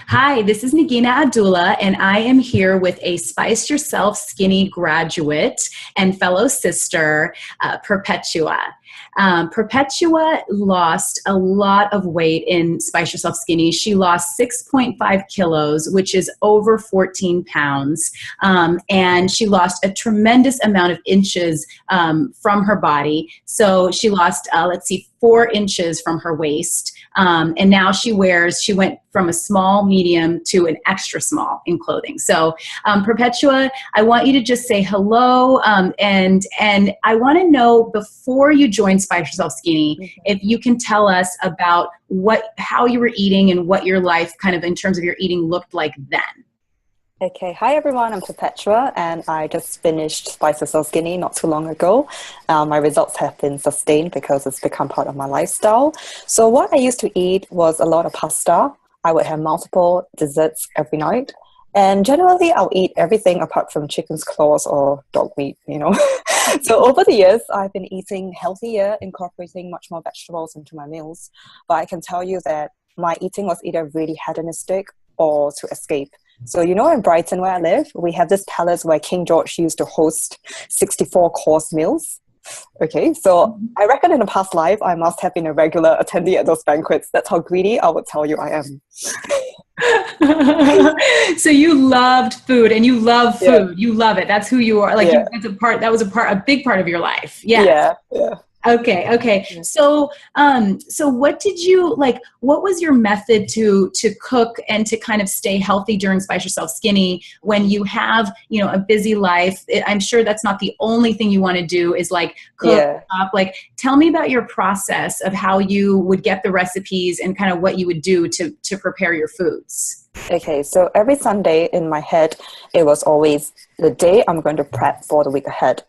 Hi, this is Nagina Abdullah, and I am here with a Spice Yourself Skinny graduate and fellow sister, Perpetua. Perpetua lost a lot of weight in Spice Yourself Skinny. She lost 6.5 kilos, which is over 14 pounds. And she lost a tremendous amount of inches from her body. So she lost, 4 inches from her waist. And now she went from a small, medium to an extra small in clothing. So Perpetua, I want you to just say hello. And I want to know, before you joined Spice Yourself Skinny, if you can tell us about how you were eating and what your life kind of in terms of your eating looked like then. Okay, hi everyone, I'm Perpetua and I just finished Spice Yourself Skinny not too long ago. My results have been sustained because it's become part of my lifestyle. So what I used to eat was a lot of pasta. I would have multiple desserts every night. And generally I'll eat everything apart from chicken's claws or dog meat, So over the years, I've been eating healthier, incorporating much more vegetables into my meals. But I can tell you that my eating was either really hedonistic or to escape. So, in Brighton where I live, we have this palace where King George used to host 64-course meals. Okay, so I reckon in a past life, I must have been a regular attendee at those banquets. That's how greedy I would tell you I am. So you loved food and you love food. Yeah. You love it. That's who you are. Like that was a big part of your life. Yeah. Yeah. Okay. So what did you like? What was your method to cook and to kind of stay healthy during Spice Yourself Skinny when you have, a busy life? I'm sure that's not the only thing you want to do is like cook up. Like, tell me about your process of how you would get the recipes and kind of what you would do to prepare your foods. Okay, so every Sunday in my head, it was always the day I'm going to prep for the week ahead.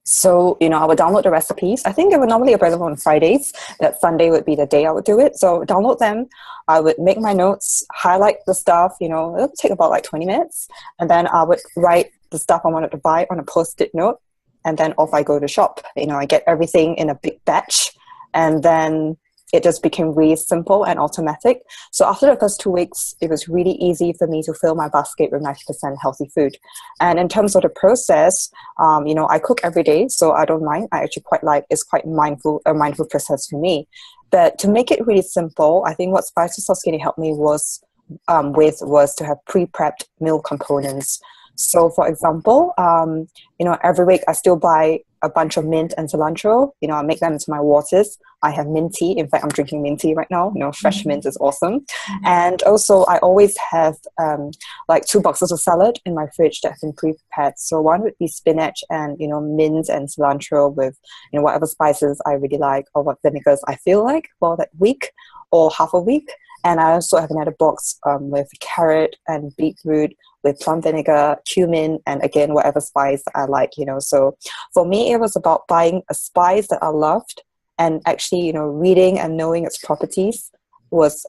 So, I would download the recipes. I think they were normally available on Fridays. That Sunday would be the day I would do it. So download them. I would make my notes, highlight the stuff, it would take about like 20 minutes. And then I would write the stuff I wanted to buy on a Post-it note. And then off I go to shop. I get everything in a big batch. And then it just became really simple and automatic. So after the first 2 weeks, it was really easy for me to fill my basket with 90% healthy food. And in terms of the process, I cook every day, so I don't mind. I actually it's quite a mindful process for me. But to make it really simple, I think what Spice Yourself Skinny helped me was to have pre-prepped meal components. So for example, every week I still buy a bunch of mint and cilantro. I make them into my waters. I have mint tea. In fact, I'm drinking mint tea right now. Fresh mint is awesome. And also I always have 2 boxes of salad in my fridge that have been pre-prepared. So one would be spinach and, mint and cilantro with, whatever spices I really like or what vinegars I feel like for that week or half a week. And I also have another box with carrot and beetroot with plum vinegar, cumin, and again, whatever spice I like, So for me, it was about buying a spice that I loved and actually, reading and knowing its properties was,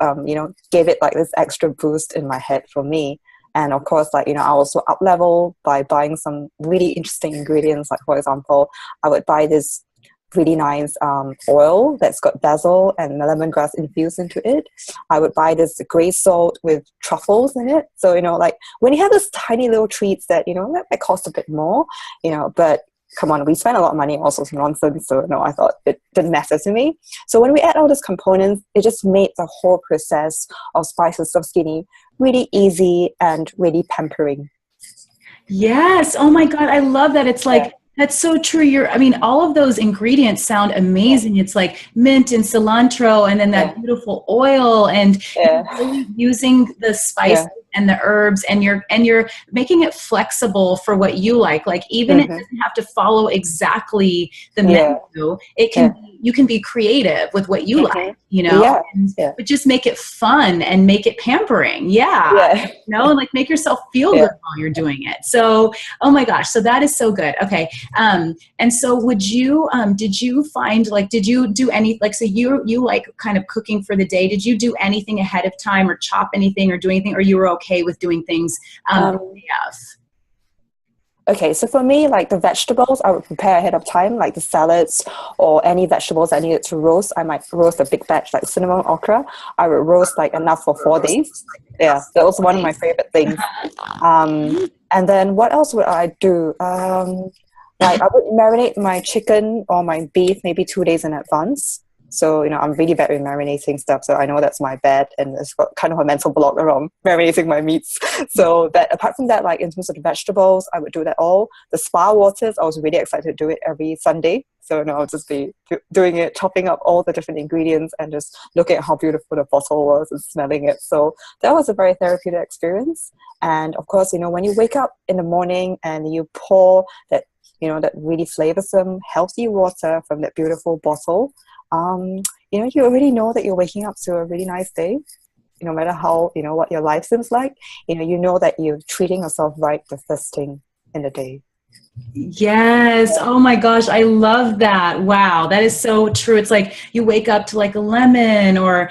gave it like this extra boost in my head for me. And of course, I also up level by buying some really interesting ingredients. Like, for example, I would buy this really nice oil that's got basil and lemongrass infused into it. I would buy this grey salt with truffles in it. So, when you have this tiny little treats that, that might cost a bit more, but come on, we spend a lot of money on all sorts of nonsense. So, I thought it didn't matter to me. So when we add all these components, it just made the whole process of Spice Yourself Skinny really easy and really pampering. Yes. Oh my God. I love that. It's like, that's so true. All of those ingredients sound amazing. It's like mint and cilantro and then that beautiful oil and you're really using the spices and the herbs and you're making it flexible for what you like. Like even it doesn't have to follow exactly the menu. It can you can be creative with what you like, but just make it fun and make it pampering. Like make yourself feel good while you're doing it. So, oh my gosh. So that is so good. Okay. And so did you find, did you do any, so you like kind of cooking for the day, did you do anything ahead of time or chop anything or do anything, or you were okay with doing things? Okay, so for me, like the vegetables, I would prepare ahead of time, like the salads or any vegetables I needed to roast. I might roast a big batch, like cinnamon okra. I would roast like enough for 4 days. Yeah, that was one of my favorite things. And then what else would I do? Like I would marinate my chicken or my beef maybe 2 days in advance. So, I'm really bad with marinating stuff. So I know that's my bad. And it's got kind of a mental block around marinating my meats. So that apart from that, like in terms of the vegetables, I would do that all. The spa waters, I was really excited to do it every Sunday. So I'll just be doing it, chopping up all the different ingredients and just looking at how beautiful the bottle was and smelling it. So that was a very therapeutic experience. And of course, when you wake up in the morning and you pour that, that really flavorsome, healthy water from that beautiful bottle, you already know that you're waking up to a really nice day. No matter how, what your life seems like, you know that you're treating yourself right the first thing in the day. Yes. Oh my gosh. I love that. Wow. That is so true. It's like you wake up to like a lemon or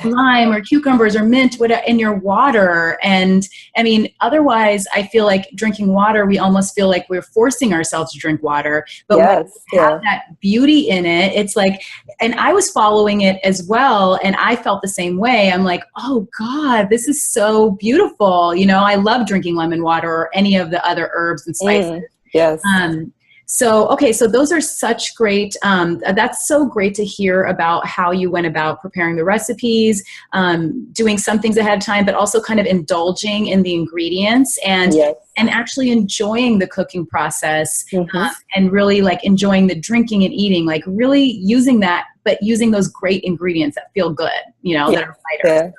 lime or cucumbers or mint in your water. And I mean, otherwise I feel like drinking water, we almost feel like we're forcing ourselves to drink water, but when we have that beauty in it, it's like, and I was following it as well. And I felt the same way. I'm like, oh God, this is so beautiful. I love drinking lemon water or any of the other herbs and spices. Yes. So those are such great, that's so great to hear about how you went about preparing the recipes, doing some things ahead of time, but also kind of indulging in the ingredients and actually enjoying the cooking process, and really like enjoying the drinking and eating, like really using that, but using those great ingredients that feel good, that are lighter.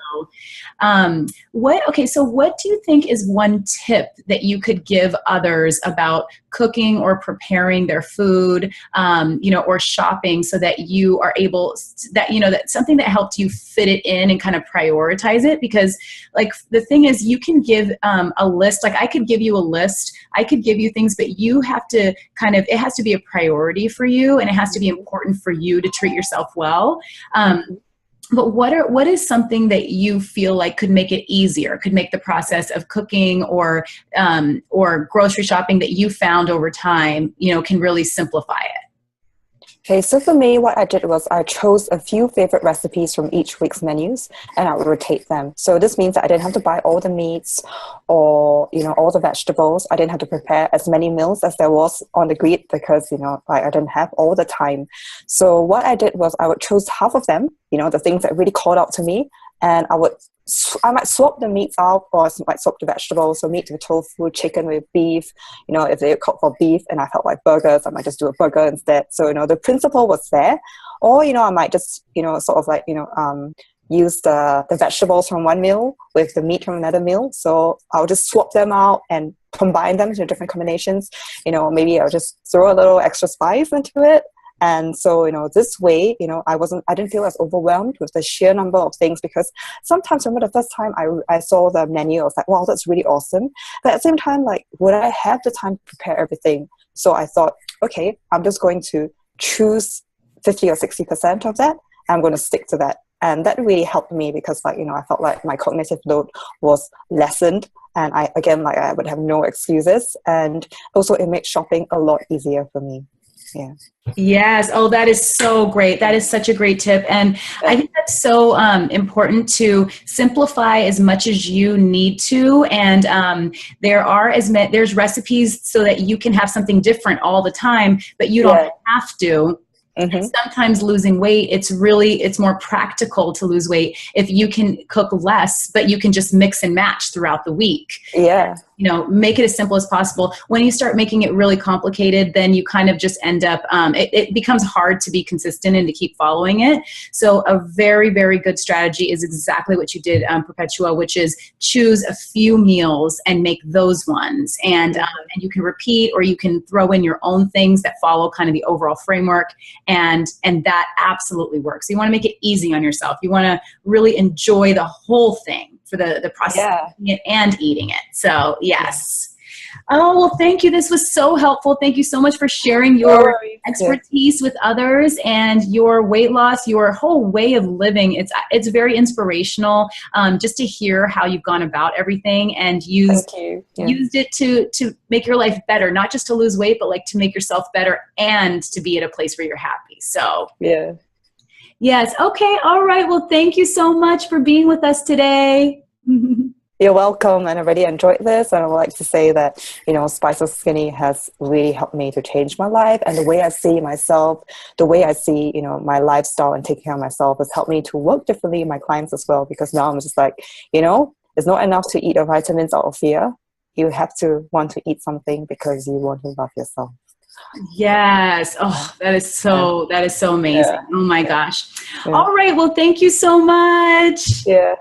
So what do you think is one tip that you could give others about cooking or preparing their food, or shopping, so that you are able, that's something that helped you fit it in and kind of prioritize it? Because like the thing is, you can give a list, like I could give you a list, I could give you things, but you have to it has to be a priority for you, and it has to be important for you to treat yourself well. But what is something that you feel like could make it easier, could make the process of cooking or grocery shopping that you found over time, can really simplify it? Okay, so for me, what I did was I chose a few favorite recipes from each week's menus and I would rotate them. So this means that I didn't have to buy all the meats or, all the vegetables. I didn't have to prepare as many meals as there was on the grid because, I didn't have all the time. So what I did was I would choose half of them, the things that really called out to me, and I might swap the meats out, or I might swap the vegetables. So meat with tofu, chicken with beef. If they called for beef and I felt like burgers, I might just do a burger instead. So, the principle was there. Or, I might just, sort of like, use the vegetables from one meal with the meat from another meal. So I'll just swap them out and combine them into different combinations. Maybe I'll just throw a little extra spice into it. And so, this way, I didn't feel as overwhelmed with the sheer number of things, because sometimes, remember the first time I saw the menu, I was like, wow, that's really awesome. But at the same time, like, would I have the time to prepare everything? So I thought, okay, I'm just going to choose 50 or 60% of that. And I'm going to stick to that. And that really helped me because, like, I felt like my cognitive load was lessened. And I would have no excuses. And also it made shopping a lot easier for me. Yeah. Yes. Oh, that is so great. That is such a great tip. And I think that's so important to simplify as much as you need to. And there's recipes so that you can have something different all the time, but you don't have to. And sometimes losing weight, it's more practical to lose weight if you can cook less, but you can just mix and match throughout the week. Yeah. Make it as simple as possible. When you start making it really complicated, then you kind of just end up, it becomes hard to be consistent and to keep following it. So a very, very good strategy is exactly what you did, Perpetua, which is choose a few meals and make those ones. And you can repeat, or you can throw in your own things that follow kind of the overall framework. And that absolutely works. So you want to make it easy on yourself. You want to really enjoy the whole thing for the process of cooking it and eating it. So yes. Oh, well, thank you. This was so helpful. Thank you so much for sharing No your worries. expertise with others and your weight loss, your whole way of living. It's very inspirational, just to hear how you've gone about everything and Thank you. Yeah. used it to make your life better, not just to lose weight, but like to make yourself better and to be at a place where you're happy. So Yeah. yes. Okay. All right. Well, thank you so much for being with us today. You're welcome, and I really enjoyed this. And I would like to say that, Spice of Skinny has really helped me to change my life, and the way I see myself, the way I see, my lifestyle and taking care of myself has helped me to work differently in my clients as well. Because now I'm just like, it's not enough to eat the vitamins out of fear. You have to want to eat something because you want to love yourself. Yes. Oh, that is so amazing. Yeah. Oh my gosh. Yeah. All right. Well, thank you so much. Yeah.